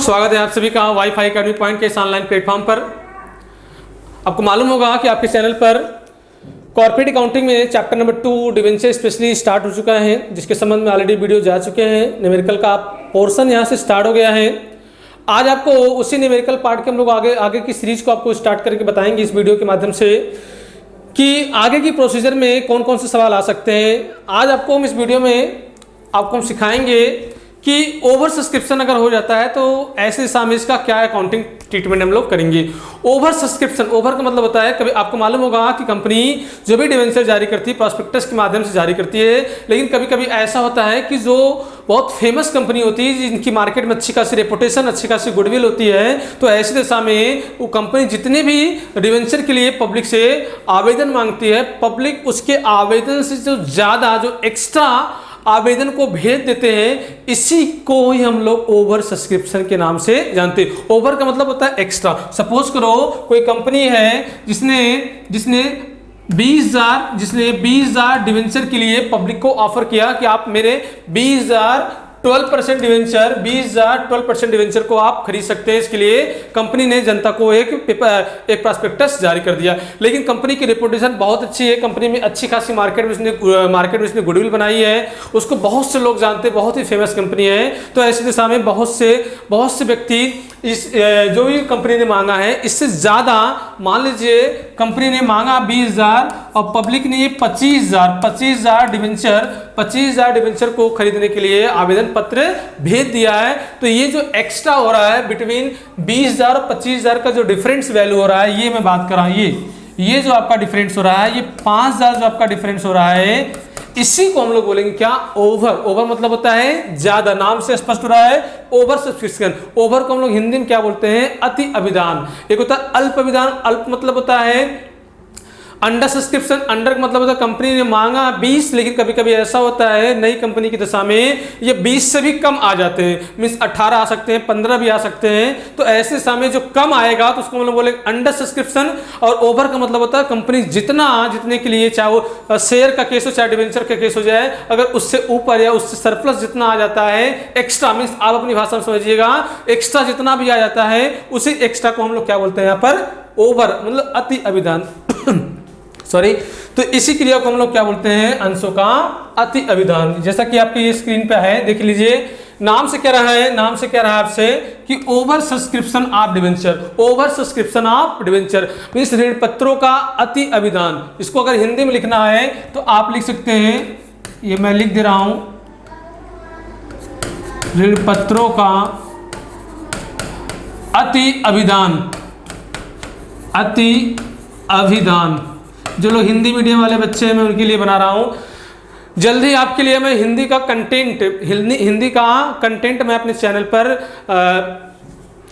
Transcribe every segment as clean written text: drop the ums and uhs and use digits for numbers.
स्वागत है आप सभी का वाईफाई अकेडमी पॉइंट के इस ऑनलाइन प्लेटफॉर्म पर। आपको मालूम होगा कि आपके चैनल पर कॉर्पोरेट अकाउंटिंग में chapter number 2 debenture specially start हो चुका है, जिसके संबंध में ऑलरेडी वीडियो जा चुके हैं। न्यूमेरिकल का पोर्शन यहाँ से स्टार्ट हो गया है। आज आपको उसी न्यूमेरिकल पार्ट के हम लोग आगे की सीरीज को आपको स्टार्ट करके बताएंगे इस वीडियो के माध्यम से कि आगे की प्रोसीजर में कौन कौन से सवाल आ सकते हैं। आज आपको हम इस वीडियो में आपको हम सिखाएंगे कि ओवर सब्सक्रिप्शन अगर हो जाता है तो ऐसे दिशा में इसका क्या अकाउंटिंग ट्रीटमेंट हम लोग करेंगे। ओवर सब्सक्रिप्शन, ओवर का मतलब होता है कभी आपको मालूम होगा कि कंपनी जो भी डिवेंचर जारी करती है प्रॉस्पेक्टस के माध्यम से जारी करती है, लेकिन कभी कभी ऐसा होता है कि जो बहुत फेमस कंपनी होती है जिनकी मार्केट में अच्छी खासी रेपुटेशन, अच्छी खासी गुडविल होती है, तो ऐसी दशा में वो कंपनी जितने भी डिवेंचर के लिए पब्लिक से आवेदन मांगती है, पब्लिक उसके आवेदन से जो ज़्यादा जो एक्स्ट्रा आवेदन को भेज देते हैं, इसी को ही हम लोग ओवर सब्सक्रिप्शन के नाम से जानते हैं। ओवर का मतलब होता है एक्स्ट्रा। सपोज करो कोई कंपनी है जिसने 20,000 डिवेंचर के लिए पब्लिक को ऑफर किया कि आप मेरे 12% डिवेंचर को आप खरीद सकते हैं। इसके लिए कंपनी ने जनता को एक प्रॉस्पेक्टस जारी कर दिया, लेकिन कंपनी की रेपुटेशन बहुत अच्छी है, कंपनी में अच्छी खासी मार्केट में इसने गुडविल बनाई है, उसको बहुत से लोग जानते हैं, बहुत ही फेमस कंपनी है। तो ऐसी दिशा में बहुत से व्यक्ति इस जो भी कंपनी ने मांगा है इससे ज़्यादा, मान लीजिए कंपनी ने मांगा 20,000 और पब्लिक ने ये 25,000 डिवेंचर को खरीदने के लिए आवेदन पत्र भेज दिया है। तो ये जो एक्स्ट्रा हो रहा है बिटवीन 20,000 और 25,000 का जो डिफरेंस वैल्यू हो रहा है, ये मैं बात कर रहा हूँ, ये जो आपका डिफरेंस हो रहा है, ये 5,000 जो आपका डिफरेंस हो रहा है, इसी को हम लोग बोलेंगे क्या, ओवर मतलब होता है ज्यादा, नाम से स्पष्ट हो रहा है ओवर सब्सक्रिप्शन। ओवर को हम लोग हिंदी में क्या बोलते हैं, अति अभिदान। एक होता है अल्प अभिदान, अल्प मतलब होता है अंडर सब्सक्रिप्शन। अंडर का मतलब होता है कंपनी ने मांगा 20, लेकिन कभी कभी ऐसा होता है नई कंपनी की दशा में ये 20 से भी कम आ जाते हैं, मीन्स 18 आ सकते हैं, 15 भी आ सकते हैं। तो ऐसे समय जो कम आएगा तो उसको हम लोग बोले अंडर सब्सक्रिप्शन। और ओवर का मतलब होता है कंपनी जितने के लिए, चाहे वो शेयर का केस हो चाहे डिवेंचर का केस हो जाए, अगर उससे ऊपर या उससे सरप्लस जितना आ जाता है एक्स्ट्रा, मीन्स आप अपनी भाषा में समझिएगा, एक्स्ट्रा जितना भी आ जाता है उसी एक्स्ट्रा को हम लोग क्या बोलते हैं यहाँ पर, ओवर मतलब अति अभिदान सॉरी। तो इसी क्रिया को हम लोग क्या बोलते हैं, अंशों का अति अभिदान। जैसा कि आपके ये स्क्रीन पे है, देख लीजिए, नाम से कह रहा है आपसे कि over subscription of debenture. Over subscription of debenture means ऋण पत्रों का अति अभिदान। इसको अगर हिंदी में लिखना है तो आप लिख सकते हैं, ये मैं लिख दे रहा हूं, ऋण पत्रों का अति अभिदान। जो लोग हिंदी मीडियम वाले बच्चे हैं मैं उनके लिए बना रहा हूं। जल्दी आपके लिए मैं हिंदी का कंटेंट मैं अपने चैनल पर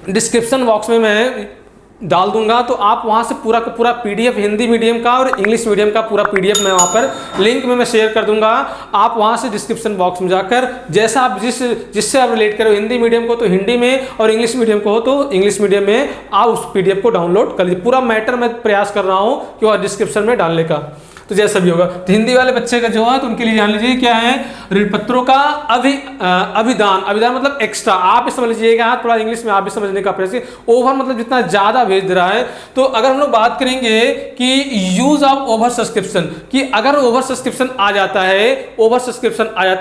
डिस्क्रिप्शन बॉक्स में मैं डाल दूंगा, तो आप वहां से पूरा का पूरा पीडीएफ हिंदी मीडियम का और इंग्लिश मीडियम का पूरा पीडीएफ मैं वहां पर लिंक में मैं शेयर कर दूंगा। आप वहां से डिस्क्रिप्शन बॉक्स में जाकर जैसा आप जिससे आप रिलेट करो, हिंदी मीडियम को तो हिंदी में और इंग्लिश मीडियम को हो तो इंग्लिश मीडियम में, आप उस पीडीएफ को डाउनलोड कर लीजिए। पूरा मैटर मैं प्रयास कर रहा हूँ कि वह डिस्क्रिप्शन में डालने का, तो जैसा भी होगा। तो हिंदी वाले बच्चे का जो है तो उनके लिए जान लीजिए क्या है, ऋण पत्रों का अभिदान मतलब एक्स्ट्रा। आप भी समझ लीजिएगा, थोड़ा इंग्लिश में आप भी समझने का प्रयास। ओवर मतलब जितना ज्यादा भेज दे रहा है। तो अगर हम लोग बात करेंगे कि यूज ऑफ ओवर सब्सक्रिप्शन, कि अगर ओवर सब्सक्रिप्शन आ जाता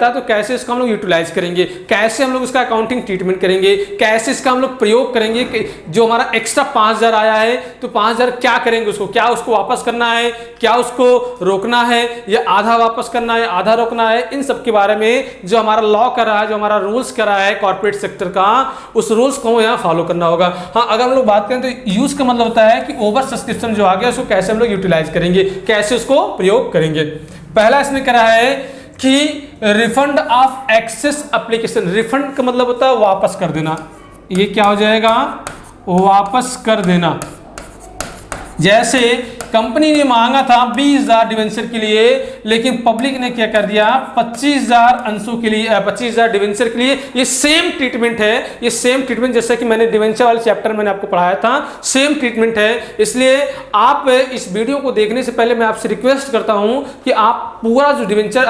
है तो कैसे इसका हम लोग यूटिलाइज करेंगे, कैसे हम लोग इसका अकाउंटिंग ट्रीटमेंट करेंगे, कैसे इसका हम लोग प्रयोग करेंगे कि जो हमारा एक्स्ट्रा 5,000 आया है तो 5,000 क्या करेंगे, उसको क्या उसको वापस करना है, क्या उसको रोकना है, या आधा वापस करना है, आधा रोकना है। इन सब के बारे में जो हमारा लॉ कर रहा है, जो हमारा रूल्स कर रहा है कॉर्पोरेट सेक्टर का, उस रूल्स को यहाँ फॉलो करना होगा। हाँ, अगर हम लोग बात करें तो यूज का मतलब होता है कि ओवर सब्सक्रिप्शन जो आ गया उसको कैसे हम लोग यूटिलाइज करेंगे, कैसे उसको प्रयोग करेंगे। पहला इसमें कह रहा है कि refund of excess application. Refund का मतलब होता है वापस कर देना। ये क्या हो जाएगा, वापस कर देना। जैसे कंपनी ने मांगा था 20,000 डिवेंचर के लिए, लेकिन पब्लिक ने क्या कर दिया 25,000 अंशों के लिए 25,000 डिवेंचर के लिए। ये सेम ट्रीटमेंट है, ये सेम ट्रीटमेंट जैसे कि मैंने डिवेंचर वाले चैप्टर मैंने आपको पढ़ाया था, सेम ट्रीटमेंट है। इसलिए आप इस वीडियो को देखने से पहले मैं आपसे रिक्वेस्ट करता हूं कि आप पूरा जो डिवेंचर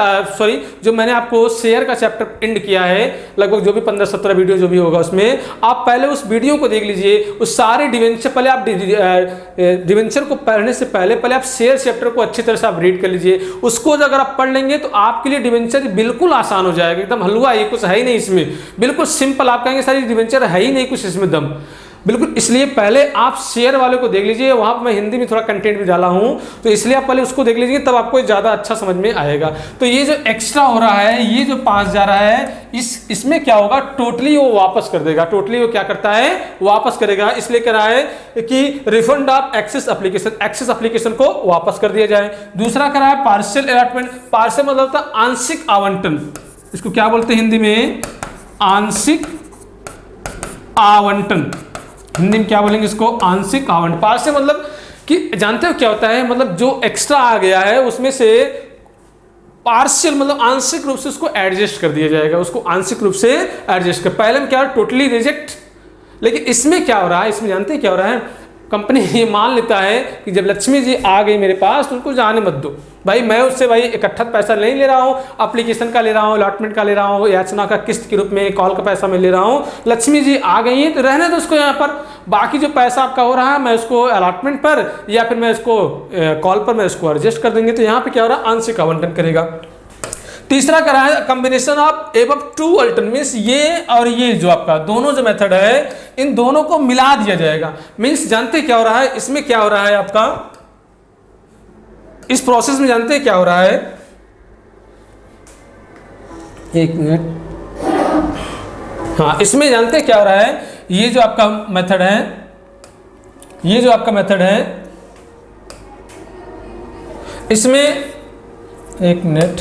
जो मैंने आपको शेयर का चैप्टर एंड किया है, लगभग जो भी 15-17 वीडियो जो भी होगा उसमें आप पहले उस वीडियो को देख लीजिए। उस सारे डिवेंचर पहले आप डिवेंचर को पढ़ने से पहले आप शेयर चैप्टर को अच्छी तरह से आप रीड कर लीजिए। उसको अगर आप पढ़ लेंगे तो आपके लिए डिवेंचर बिल्कुल आसान हो जाएगा, एकदम हलवा, ये कुछ है ही नहीं इसमें, बिल्कुल सिंपल। आप कहेंगे सारी डिवेंचर है ही नहीं कुछ इसमें दम, बिल्कुल। इसलिए पहले आप शेयर वाले को देख लीजिए, वहां पर मैं हिंदी में थोड़ा कंटेंट भी डाला हूं, तो इसलिए आप पहले उसको देख लीजिए, तब आपको ज़्यादा अच्छा समझ में आएगा। तो ये जो एक्स्ट्रा हो रहा है, ये जो पास जा रहा है, इसमें क्या होगा, टोटली वो वापस कर देगा, टोटली वो क्या करता है, वापस करेगा। इसलिए कह रहा है कि refund of excess application, excess application को वापस कर दिया जाए। दूसरा कह रहा है पार्शियल अलॉटमेंट, पार्शियल मतलब होता है आंशिक आवंटन, इसको क्या बोलते हैं हिंदी में, आंशिक आवंटन। हिंदी में क्या बोलेंगे इसको, आंशिक आवंटन। पार्शियल मतलब कि जानते हो क्या होता है, मतलब जो एक्स्ट्रा आ गया है उसमें से पार्शियल मतलब आंशिक रूप से उसको एडजस्ट कर दिया जाएगा, उसको आंशिक रूप से एडजस्ट कर। पहले में क्या टोटली रिजेक्ट, लेकिन इसमें क्या हो रहा है, इसमें जानते हैं क्या हो रहा है, कंपनी ये मान लेता है कि जब लक्ष्मी जी आ गई मेरे पास तो उनको जाने मत दो भाई, मैं उससे भाई इकट्ठा पैसा नहीं ले रहा हूँ, एप्लीकेशन का ले रहा हूँ, अलॉटमेंट का ले रहा हूँ, याचना का किस्त के रूप में, कॉल का पैसा मैं ले रहा हूँ। लक्ष्मी जी आ गई हैं तो रहने दो उसको यहाँ पर, बाकी जो पैसा आपका हो रहा है मैं उसको अलॉटमेंट पर या फिर मैं इसको कॉल पर मैं उसको एडजस्ट कर देंगे। तो यहाँ पे क्या हो रहा है, आंशिक आवंटन करेगा। तीसरा करा है combination of above two alternate, means ये और ये जो आपका दोनों जो मेथड है इन दोनों को मिला दिया जाएगा। मीन्स जानते क्या हो रहा है, इसमें क्या हो रहा है आपका, इस प्रोसेस में जानते क्या हो रहा है, एक मिनट, हाँ इसमें जानते क्या हो रहा है, ये जो आपका मेथड है, ये जो आपका मेथड है, इसमें एक मिनट,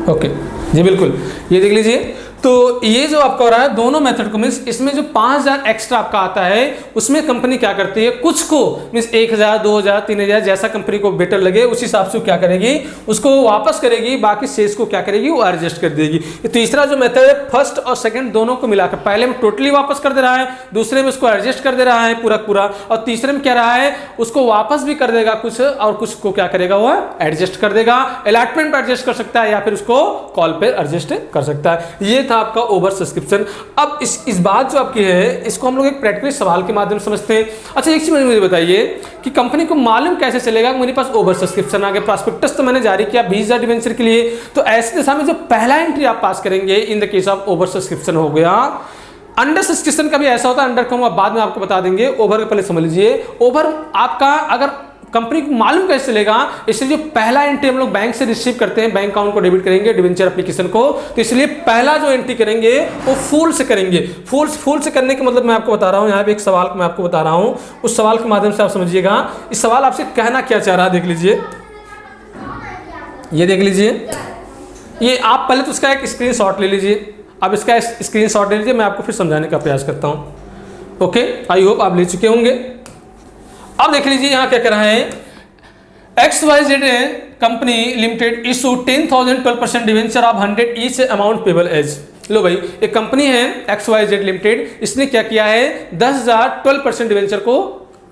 ओके जी बिल्कुल, ये देख लीजिए। तो ये जो आपका हो रहा है दोनों मेथड को, मीन्स इसमें जो 5,000 एक्स्ट्रा आपका आता है उसमें कंपनी क्या करती है, कुछ को मीन्स 1,000 2,000 3,000 जैसा कंपनी को बेटर लगे उस हिसाब से क्या करेगी, उसको वापस करेगी, बाकी शेष को क्या करेगी, वो एडजस्ट कर देगी। तीसरा जो मेथड है फर्स्ट और सेकंड दोनों को मिलाकर, पहले में टोटली वापस कर दे रहा है, दूसरे में उसको एडजस्ट कर दे रहा है पूरा पूरा, और तीसरे में क्या रहा है उसको वापस भी कर देगा कुछ और कुछ को क्या करेगा, वो एडजस्ट कर देगा। अलॉटमेंट पर एडजस्ट कर सकता है या फिर उसको कॉल पे एडजस्ट कर सकता है। ये था आपका ओवर सब्सक्रिप्शन। अब इस बात जो आपकी है इसको हम लोग एक प्रैक्टिकल सवाल के माध्यम से समझते हैं। अच्छा एक चीज मुझे बताइए कि कंपनी को मालूम कैसे चलेगा कि मेरे पास ओवर सब्सक्रिप्शन आ गया, प्रॉस्पेक्टस तो मैंने जारी किया 20,000 डिवेंचर के लिए, तो ऐसी दशा में जो पहला एंट्री आप पास करेंगे in the case of over subscription हो गया। अंडर सब्सक्रिप्शन का भी ऐसा होता है, अंडर कहूंगा बाद में आपको बता देंगे, ओवर का पहले समझ लीजिए। ओवर आपका अगर कंपनी को मालूम कैसे चलेगा, इसलिए जो पहला एंट्री हम लोग बैंक से रिसीव करते हैं, बैंक अकाउंट को डेबिट करेंगे डिवेंचर एप्लीकेशन को, तो इसलिए पहला जो एंट्री करेंगे वो फुल से करेंगे। फुल से करने का मतलब मैं आपको बता रहा हूं, यहाँ पे एक सवाल मैं आपको बता रहा हूं, उस सवाल के माध्यम से आप समझिएगा इस सवाल आपसे कहना क्या चाह रहा है। देख लीजिए, ये देख लीजिए, ये आप पहले तो उसका एक स्क्रीनशॉट ले लीजिए। अब इसका स्क्रीनशॉट ले लीजिए, मैं आपको फिर समझाने का प्रयास करता हूं। ओके, आई होप आप ले चुके होंगे। अब देख लीजिए यहाँ क्या कर रहा है, XYZ company limited issue 10,000 12% debenture of 100 each amount payable as. लो भाई, एक कंपनी है XYZ लिमिटेड, इसने क्या किया है 10,000 12% डिवेंचर को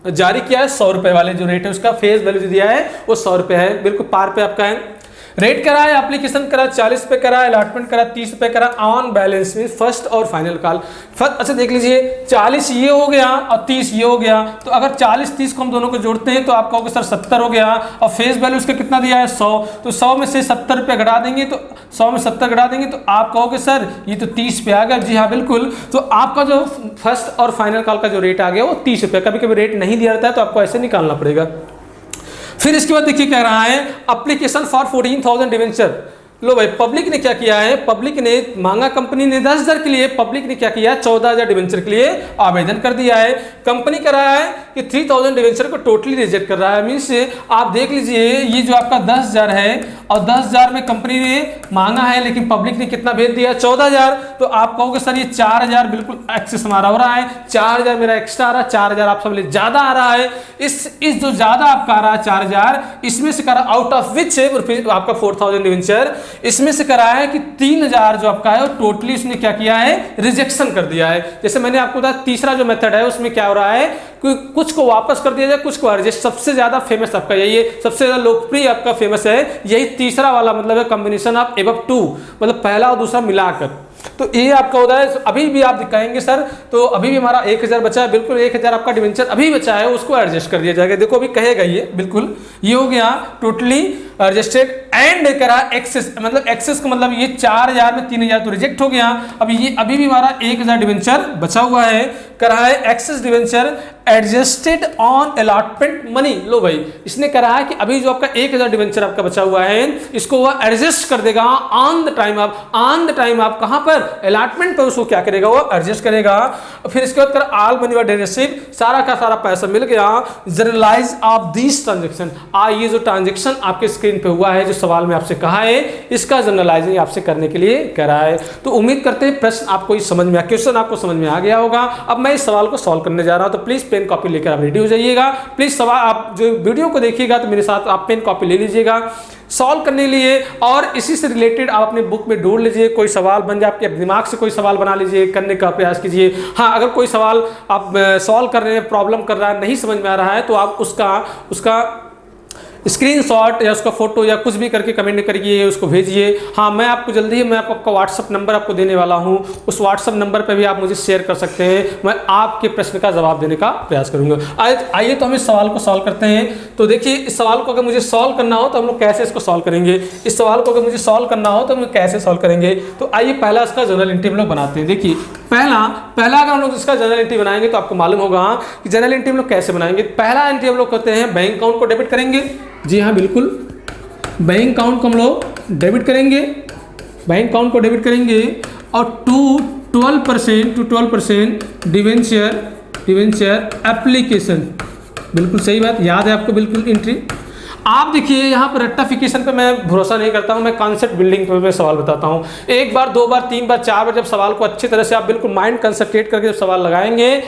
जारी किया है। 100 रुपए वाले जो रेट है उसका फेस वैल्यू जो दिया है वो 100 रुपए है, बिल्कुल पार पे आपका है। रेट करा है, एप्लीकेशन करा 40 रुपए करा, अलॉटमेंट करा 30 रुपए करा, ऑन बैलेंस में फर्स्ट और फाइनल कॉल। अच्छा देख लीजिए, 40 ये हो गया और 30 ये हो गया, तो अगर 40-30 को हम दोनों को जोड़ते हैं तो आप कहोगे सर 70 हो गया, और फेस वैल्यू उसका कितना दिया है 100, तो 100 में से 70 रुपये घटा देंगे, तो 100 में 70 घटा देंगे तो आप कहोगे सर ये तो 30 पे आ गया। जी हाँ बिल्कुल, तो आपका जो फर्स्ट और फाइनल कॉल का जो रेट आ गया वो 30 रुपये। कभी कभी रेट नहीं दिया रहता है तो आपको ऐसे निकालना पड़ेगा। फिर इसके बाद देखिए कह रहा है एप्लीकेशन फॉर 14,000 डिवेंचर, लो भाई पब्लिक ने क्या किया है, पब्लिक ने मांगा कंपनी ने 10,000 के लिए, पब्लिक ने क्या किया 14,000 डिवेंचर के लिए आवेदन कर दिया है। कंपनी कर रहा है कि 3,000 डिवेंचर को टोटली रिजेक्ट कर रहा है। मीन्स आप देख लीजिए ये जो आपका 10,000 है और 10,000 में कंपनी ने मांगा है लेकिन पब्लिक ने कितना भेज दिया 14,000। तो आप कहोगे सर ये 4,000 बिल्कुल एक्सेस हमारा हो रहा है, 4,000 मेरा एक्स्ट्रा आ रहा है, 4,000 आप सब ज्यादा आ रहा है। इस जो ज्यादा आपका आ रहा है 4,000 इसमें से करा आउट ऑफ विच आपका 4,000 डिवेंचर, इसमें से करा है कि 3,000 जो आपका है वो टोटली उसने क्या किया है रिजेक्शन कर दिया है। जैसे मैंने आपको बताया तीसरा जो मेथड है उसमें क्या हो रहा है कि कुछ को वापस कर दिया जाए, कुछ को रिजेक्ट। सबसे ज्यादा फेमस आपका यही है, सबसे ज्यादा लोकप्रिय आपका फेमस है यही तीसरा वाला, मतलब है कॉम्बिनेशन ऑफ एबव टू, मतलब पहला और दूसरा मिलाकर। तो ये आपका होता है। अभी भी आप दिखाएंगे सर तो अभी भी हमारा 1,000 बचा है, बिल्कुल 1,000 आपका डिवेंचर अभी बचा है, उसको एडजस्ट कर दिया जाएगा। देखो अभी कहेगा ये बिल्कुल ये हो गया टोटली एडजस्टेड एंड करा एक्सेस, मतलब एक्सेस का मतलब ये 4,000 में 3,000 तो रिजेक्ट हो गया। अभी ये अभी भी हमारा 1,000 डिवेंचर बचा हुआ है, करा है excess debenture adjusted on allotment money. लो भाई इसने करा है कि अभी जो आपका 1,000 डिवेंचर आपका बचा हुआ है इसको वह एडजस्ट कर देगा ऑन द टाइम। आप ऑन द टाइम आप कहां पर अलॉटमेंट पर उसको क्या करेगा वो एडजस्ट करेगा। फिर इसके बाद कर ऑल मनी वर रिसीव, सारा का सारा पैसा मिल गया। जर्नलाइज ऑफ दिस ट्रांजेक्शन, ये जो ट्रांजेक्शन आपके स्क्रीन पे हुआ है जो सवाल में आपसे कहा है इसका जर्नलाइजिंग आपसे करने के लिए कह रहा है। तो उम्मीद करते हैं प्रश्न आपको समझ में क्वेश्चन आपको समझ में आ गया होगा। अब मैं इस सवाल को सॉल्व करने जा रहा हूं तो प्लीज पेन कॉपी लेकर आप रेडी हो जाइएगा। प्लीज सवाल आप जो वीडियो को देखिएगा तो मेरे साथ आप पेन कॉपी ले लीजिएगा सॉल्व करने लिए, और इसी से रिलेटेड आप अपने बुक में ढूंढ लीजिए कोई सवाल बन जाए, आपके दिमाग से कोई सवाल बना लीजिए, करने का प्रयास कीजिए। हाँ अगर कोई सवाल आप सॉल्व कर रहे हैं प्रॉब्लम कर रहा है नहीं समझ में आ रहा है तो आप उसका स्क्रीनशॉट या उसका फोटो या कुछ भी करके कमेंट करिए, उसको भेजिए। हाँ मैं आपको जल्दी ही मैं आपका व्हाट्सअप नंबर आपको देने वाला हूँ, उस व्हाट्सअप नंबर पे भी आप मुझे शेयर कर सकते हैं, मैं आपके प्रश्न का जवाब देने का प्रयास करूँगा। आइए तो हम इस सवाल को सॉल्व करते हैं। तो देखिए इस सवाल को अगर मुझे सॉल्व करना हो तो हम लोग कैसे इसको सॉल्व करेंगे, इस सवाल को अगर मुझे सॉल्व करना हो तो हम कैसे सॉल्व करेंगे। तो आइए पहला इसका जनरल एंट्री हम लोग बनाते हैं। देखिए पहला अगर हम लोग इसका जनरल एंट्री बनाएंगे तो आपको मालूम होगा कि जनरल एंट्री हम लोग कैसे बनाएंगे। पहला एंट्री हम लोग करते हैं बैंक अकाउंट को डेबिट करेंगे। जी हाँ बिल्कुल, बैंक अकाउंट को हम लोग डेबिट करेंगे, बैंक अकाउंट को डेबिट करेंगे और 12% डिवेंचर एप्लीकेशन, बिल्कुल सही बात याद है आपको बिल्कुल एंट्री। आप देखिए यहाँ पर रेक्टिफिकेशन पे मैं भरोसा नहीं करता हूँ, मैं कॉन्सेप्ट बिल्डिंग पे मैं सवाल बताता हूँ। एक बार, दो बार, तीन बार, चार बार जब सवाल को अच्छी तरह से आप बिल्कुल माइंड कंसंट्रेट करके जब सवाल लगाएंगे,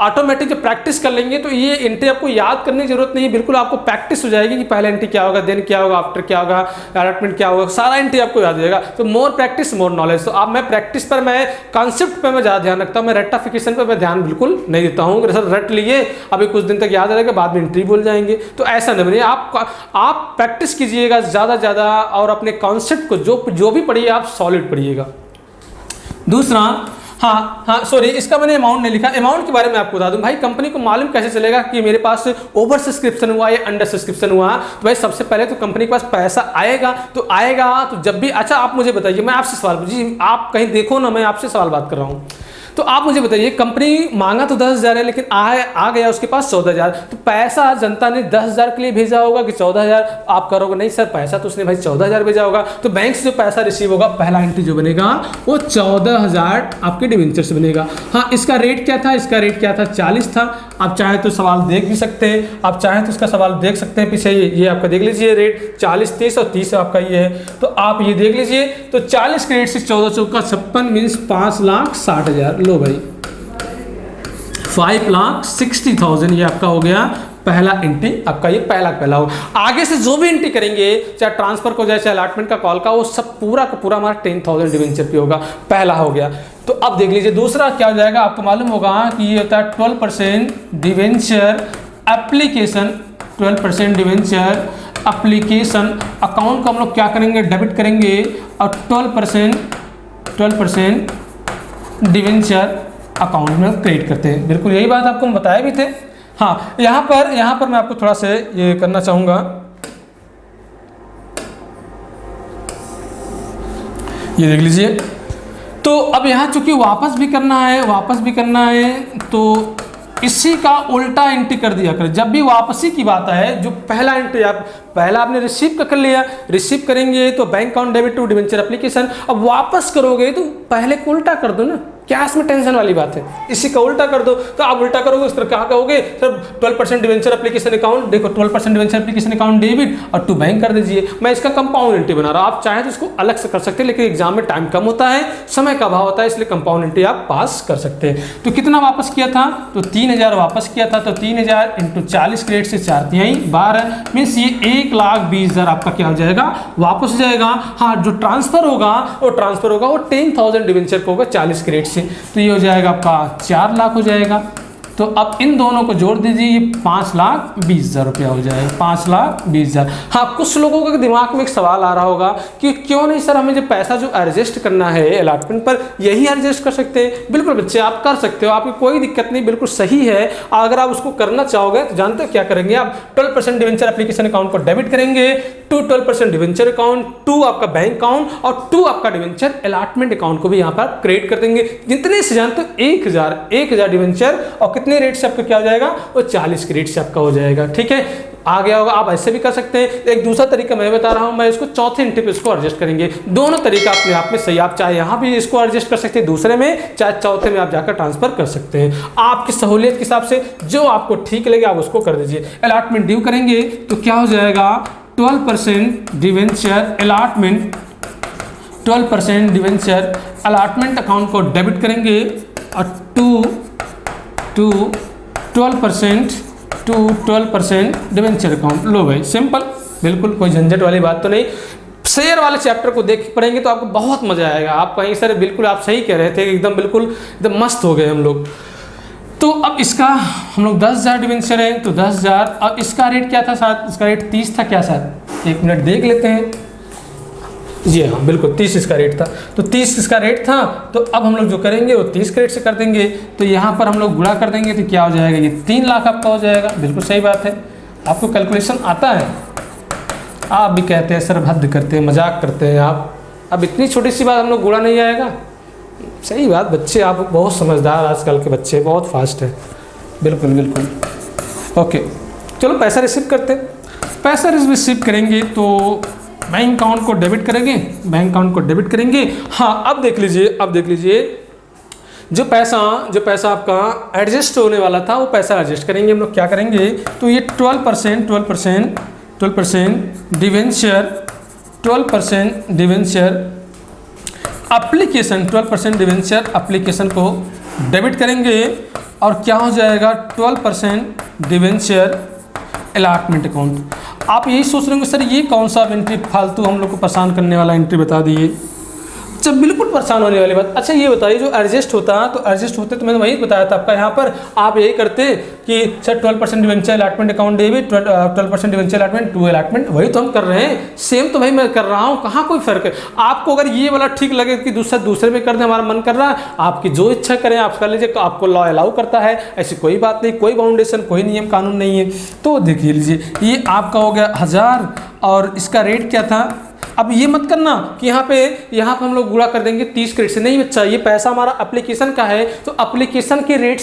ऑटोमेटिक जब प्रैक्टिस कर लेंगे तो ये एंट्री आपको याद करने की जरूरत नहीं है, बिल्कुल आपको प्रैक्टिस हो जाएगी कि पहला एंट्री क्या होगा, देन क्या होगा, आफ्टर क्या होगा, अलॉटमेंट क्या होगा, सारा एंट्री आपको याद हो जाएगा। तो मोर प्रैक्टिस मोर नॉलेज। तो अब मैं प्रैक्टिस पर, मैं कॉन्सेप्ट पर मैं ज़्यादा ध्यान रखता हूँ, मैं रेक्टिफिकेशन पर मैं ध्यान बिल्कुल नहीं देता हूँ। सर रट लिए अभी कुछ दिन तक याद रहेगा, बाद में एंट्री भूल जाएंगे, तो ऐसा नहीं बनिए। आप प्रैक्टिस कीजिएगा ज़्यादा और अपने कॉन्सेप्ट को जो भी पढ़िए आप सॉलिड पढ़िएगा। दूसरा, हाँ सॉरी इसका मैंने अमाउंट नहीं लिखा। अमाउंट के बारे में आपको बता दूं भाई, कंपनी को मालूम कैसे चलेगा कि मेरे पास ओवर सब्सक्रिप्शन हुआ या अंडर सब्सक्रिप्शन हुआ। तो भाई सबसे पहले तो कंपनी के पास पैसा आएगा तो जब भी, अच्छा आप मुझे बताइए, मैं आपसे सवाल, जी आप कहीं देखो ना, मैं आपसे सवाल बात कर रहा हूँ, तो आप मुझे बताइए कंपनी मांगा तो 10,000 है लेकिन आ गया उसके पास 14,000, तो पैसा जनता ने 10,000 के लिए भेजा होगा कि 14,000 आप करोगे? नहीं सर, पैसा तो उसने भाई 14,000 भेजा होगा। तो बैंक से जो पैसा रिसीव होगा, पहला एंट्री जो बनेगा वो 14,000 आपके डिवेंचर से बनेगा। हाँ इसका रेट क्या था, इसका रेट क्या था, 40 था। आप चाहे तो सवाल देख भी सकते हैं, आप चाहे तो इसका सवाल देख सकते हैं पीछे, ये आपका देख लीजिए रेट 40, 30 और 30 आपका ये है, तो आप ये देख लीजिए। तो 40 के रेट से 14 चौका 56 मीन्स 5,60,000। लो भाई 5,60,000 ये आपका हो गया पहला एंट्री, आपका ये पहला हो। आगे से जो भी एंट्री करेंगे, चाहे ट्रांसफर को जाए चाहे अलॉटमेंट का कॉल का, वो सब पूरा का पूरा हमारा 10,000 डिवेंचर पे होगा, पहला हो गया। तो अब देख लीजिए दूसरा क्या हो जाएगा, आपको मालूम होगा कि ये होता है 12% debenture application, 12% debenture application account को हम लोग क्या करेंगे, डेबिट करेंगे और 12% डिवेंचर अकाउंट में क्रिएट करते हैं। बिल्कुल यही बात आपको हम बताए भी थे। हाँ यहाँ पर मैं आपको थोड़ा सा ये करना चाहूँगा, ये देख लीजिए। तो अब यहाँ चूंकि वापस भी करना है तो इसी का उल्टा एंट्री कर दिया करें जब भी वापसी की बात है। जो पहला एंट्री पहला आपने रिसीव कर लिया, रिसीव करेंगे तो bank account debit to debenture application, अब वापस करोगे तो पहले को उल्टा कर दो ना, क्या इसमें टेंशन वाली बात है, इसी का उल्टा कर दो। तो आप उल्टा करोगे उस पर क्या कहोगे सर 12% डिवेंचर एप्लीकेशन अकाउंट, देखो 12% डिवेंचर एप्लीकेशन अकाउंट डेबिट और टू बैंक कर दीजिए। मैं इसका कंपाउंड एंट्री बना रहा हूँ, आप चाहें तो इसको अलग से कर सकते हैं, लेकिन एग्जाम में टाइम कम होता है, समय का अभाव होता है, इसलिए कंपाउंड एंट्री आप पास कर सकते हैं। तो कितना वापस किया था, तो 3000 वापस किया था, तो 3000 इंटू 40 क्रेडिट से 4×3=12 मीन्स ये 1,20,000 आपका क्या हो जाएगा, वापस हो जाएगा। हाँ, जो ट्रांसफर होगा वो 10,000 डिवेंचर को होगा 40 क्रेडिट से, तो ये हो जाएगा आपका 4 लाख हो जाएगा। तो अब इन दोनों को जोड़ दीजिए, ये 5,20,000 रुपया हो जाएगा, 5,20,000। हाँ, कुछ लोगों के दिमाग में एक सवाल आ रहा होगा कि क्यों नहीं सर, हमें जो पैसा जो एडजस्ट करना है अलॉटमेंट पर यही एडजस्ट कर सकते हैं। बिल्कुल बच्चे, आप कर सकते हो, आपकी कोई दिक्कत नहीं, बिल्कुल सही है। अगर आप उसको करना चाहोगे तो जानते हो क्या करेंगे आप, 12% डिवेंचर एप्लीकेशन अकाउंट को डेबिट करेंगे, 12% डिवेंचर अकाउंट, 2 आपका बैंक अकाउंट और 2 आपका डिवेंचर अलॉटमेंट अकाउंट को भी यहाँ पर क्रिएट कर देंगे। जितने से जानते हो 1,000 डिवेंचर और कितने रेट से आपका क्या हो जाएगा, वो 40 रेट से आपका हो जाएगा। ठीक है, आ गया होगा। आप ऐसे भी कर सकते हैं। एक दूसरा तरीका मैं बता रहा हूं, मैं इसको चौथे एंट्री पे इसको एडजस्ट करेंगे। दोनों तरीका अपने आप में सही, आप चाहे यहाँ भी इसको एडजस्ट कर सकते हैं दूसरे में, चाहे चौथे में आप जाकर ट्रांसफर कर सकते हैं। आपकी सहूलियत के हिसाब से जो आपको ठीक लगे आप उसको कर दीजिए। अलॉटमेंट ड्यू करेंगे तो क्या हो जाएगा, 12% debenture allotment, 12% debenture allotment account को डेबिट करेंगे और 12% डिवेंचर अकाउंट। लो भाई, सिंपल, बिल्कुल कोई झंझट वाली बात तो नहीं। शेयर वाले चैप्टर को देख पढ़ेंगे तो आपको बहुत मजा आएगा। आप कहीं सर बिल्कुल आप सही कह रहे थे, एकदम बिल्कुल एकदम मस्त हो गए हम लोग। तो अब इसका हम लोग 10,000 डिवेंचर है तो 10,000, अब इसका रेट क्या था साथ, इसका रेट 30 था क्या सर, एक मिनट देख लेते हैं। जी हाँ, बिल्कुल 30 इसका रेट था, तो 30 इसका रेट था। तो अब हम लोग जो करेंगे वो 30 क्रेडिट से कर देंगे, तो यहाँ पर हम लोग गुणा कर देंगे तो क्या हो जाएगा, ये 3 लाख आपका हो जाएगा। बिल्कुल सही बात है, आपको कैलकुलेशन आता है। आप भी कहते हैं सर हद करते हैं, मजाक करते हैं आप, अब इतनी छोटी सी बात हम लोग गुणा नहीं आएगा। सही बात, बच्चे आप बहुत समझदार, आजकल के बच्चे बहुत फास्ट है। बिल्कुल बिल्कुल ओके, चलो पैसा रिसीव करते हैं। पैसा रिसीव करेंगे तो बैंक अकाउंट को डेबिट करेंगे, बैंक अकाउंट को डेबिट करेंगे। हाँ, अब देख लीजिए जो पैसा आपका एडजस्ट होने वाला था वो पैसा एडजस्ट करेंगे। हम लोग क्या करेंगे, तो ये 12% debenture, 12% debenture application, 12% debenture application को डेबिट करेंगे और क्या हो जाएगा, 12% डिवेंचर अलॉटमेंट अकाउंट। आप यही सोच रहे होंगे सर ये कौन सा एंट्री फालतू हम लोग को परेशान करने वाला एंट्री बता दिए। जब बिल्कुल परेशान होने वाली बात। अच्छा ये बताइए, जो एडजस्ट होता तो एडजस्ट होते तो मैंने वही बताया था आपका, यहाँ पर आप यही करते कि sir 12% debenture allotment account debit, 12% debenture allotment, 2 allotment, वही तो हम कर रहे हैं, सेम तो भाई मैं कर रहा हूँ, कहाँ कोई फर्क है। आपको अगर ये वाला ठीक लगे कि दूसरे में कर दें, हमारा मन कर रहा है, आपकी जो इच्छा करें आप कर लीजिए, आपको लॉ अलाउ करता है, ऐसी कोई बात नहीं, कोई बाउंडेशन, कोई नियम कानून नहीं है। तो देखिए लीजिए, ये आपका हो गया 1000 और इसका रेट क्या था। अब ये मत करना कि यहाँ पे हम लोग गुणा कर देंगे 30 क्रेडिट से, नहीं बच्चा, ये पैसा हमारा एप्लीकेशन का है तो एप्लीकेशन के रेट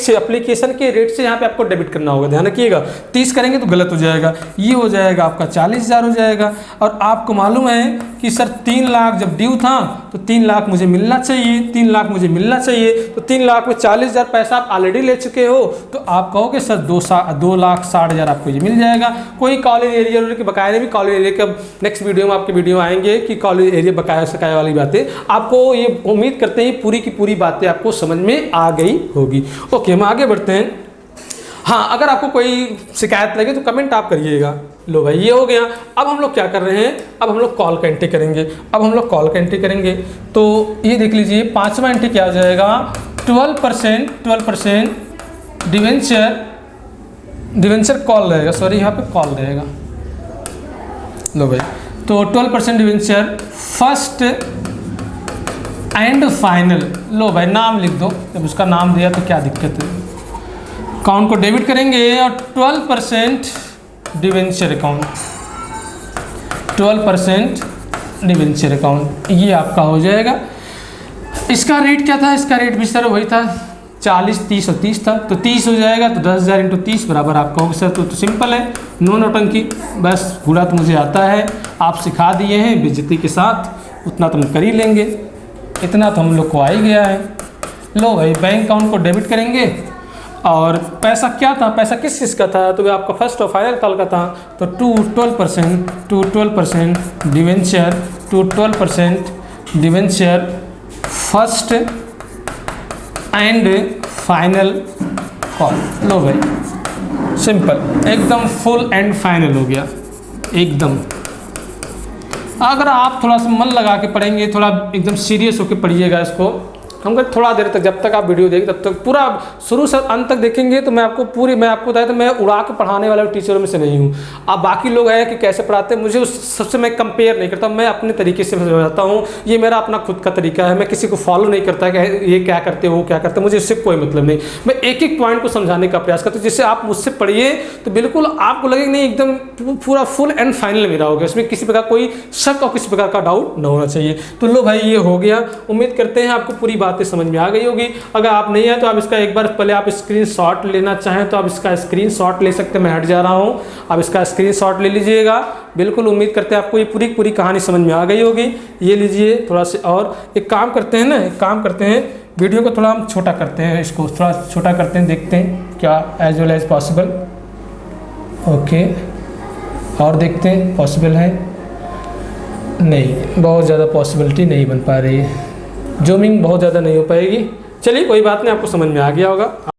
से यहाँ पे आपको डेबिट करना होगा, ध्यान रखिएगा। 30 करेंगे तो गलत हो जाएगा, ये हो जाएगा आपका 40,000 हो जाएगा। और आपको मालूम है कि सर 3 लाख जब ड्यू था तो 3 लाख मुझे मिलना चाहिए, 3 लाख मुझे मिलना चाहिए, तो 3 लाख में 40,000 पैसा आप ऑलरेडी ले चुके हो, तो आप कहोगे सर 2,60,000 आपको ये मिल जाएगा। कोई कॉलेज एरिया के बकाया नहीं, भी कॉलेज एरिया का नेक्स्ट वीडियो में आपके वीडियो आएंगे कि कॉलेज एरिया बकाया सकाया वाली बातें, आपको ये उम्मीद करते हैं पूरी की पूरी बातें आपको समझ में आ गई होगी। ओके, हम आगे बढ़ते हैं। हाँ, अगर आपको कोई शिकायत लगे तो कमेंट आप करिएगा। लो भाई, ये हो गया। अब हम लोग क्या कर रहे हैं, अब हम लोग कॉल का एंट्री करेंगे। तो ये देख लीजिए, 5वां एंट्री क्या हो जाएगा, 12% डिवेंचर कॉल रहेगा, सॉरी यहाँ पे कॉल रहेगा। लो भाई, तो 12% डिवेंचर फर्स्ट एंड फाइनल। लो भाई, नाम लिख दो, जब उसका नाम दिया तो क्या दिक्कत है। अकाउंट को डेबिट करेंगे और 12% डिवेंचर अकाउंट, 12% डिवेंचर अकाउंट, ये आपका हो जाएगा। इसका रेट क्या था, इसका रेट भी सर वही था 40, 30 और 30 था, तो 30 हो जाएगा, तो 10,000 इंटू 30 बराबर आप कहोगे सर तो सिंपल है, नो नौटंकी, बस पूरा तो मुझे आता है, आप सिखा दिए हैं बेइज्जती के साथ, उतना तो हम कर ही लेंगे, इतना तो हम लोग को आ ही गया है। लो भाई बैंक अकाउंट को डेबिट करेंगे, और पैसा क्या था, पैसा किस चीज़ का था, तो आपका फर्स्ट और फाइनल कॉल का था, तो 12% debenture, 12% debenture first and final call. लो भाई सिंपल, एकदम फुल एंड फाइनल हो गया एकदम। अगर आप थोड़ा सा मन लगा के पढ़ेंगे, थोड़ा एकदम सीरियस होकर पढ़िएगा इसको, हम कहते थोड़ा देर तक, जब तक आप वीडियो देखें तब तक पूरा शुरू से अंत तक देखेंगे, तो मैं आपको बताया तो मैं उड़ा के पढ़ाने वाले टीचरों में से नहीं हूँ। अब बाकी लोग हैं कि कैसे पढ़ाते हैं, मुझे उस सबसे मैं कंपेयर नहीं करता, मैं अपने तरीके से समझाता हूँ, ये मेरा अपना खुद का तरीका है, मैं किसी को फॉलो नहीं करता कि ये क्या करते हो वो क्या करते, मुझे इससे कोई मतलब नहीं, मैं एक एक पॉइंट को समझाने का प्रयास करता हूँ, जिससे आप मुझसे पढ़िए तो बिल्कुल आपको लगे नहीं एकदम पूरा फुल एंड फाइनल मेरा हो गया, इसमें किसी प्रकार कोई शक और किसी प्रकार का डाउट न होना चाहिए। तो लो भाई ये हो गया, उम्मीद करते हैं आपको पूरी बातें समझ में आ गई होगी। अगर आप नहीं है तो आप इसका एक बार पहले आप स्क्रीनशॉट लेना चाहें तो आप इसका स्क्रीनशॉट ले सकते हैं, मैं हट जा रहा हूं, आप इसका स्क्रीनशॉट ले लीजिएगा। बिल्कुल उम्मीद करते हैं आपको ये पूरी कहानी समझ में आ गई होगी। ये लीजिए थोड़ा सा, और एक काम करते हैं ना, एक काम करते हैं, वीडियो को थोड़ा हम छोटा करते हैं, इसको थोड़ा छोटा करते हैं, देखते हैं क्या as well as possible. Okay, और देखते हैं पॉसिबल है, नहीं बहुत ज़्यादा पॉसिबिलिटी नहीं बन पा रही है, जूमिंग बहुत ज़्यादा नहीं हो पाएगी। चलिए कोई बात नहीं, आपको समझ में आ गया होगा।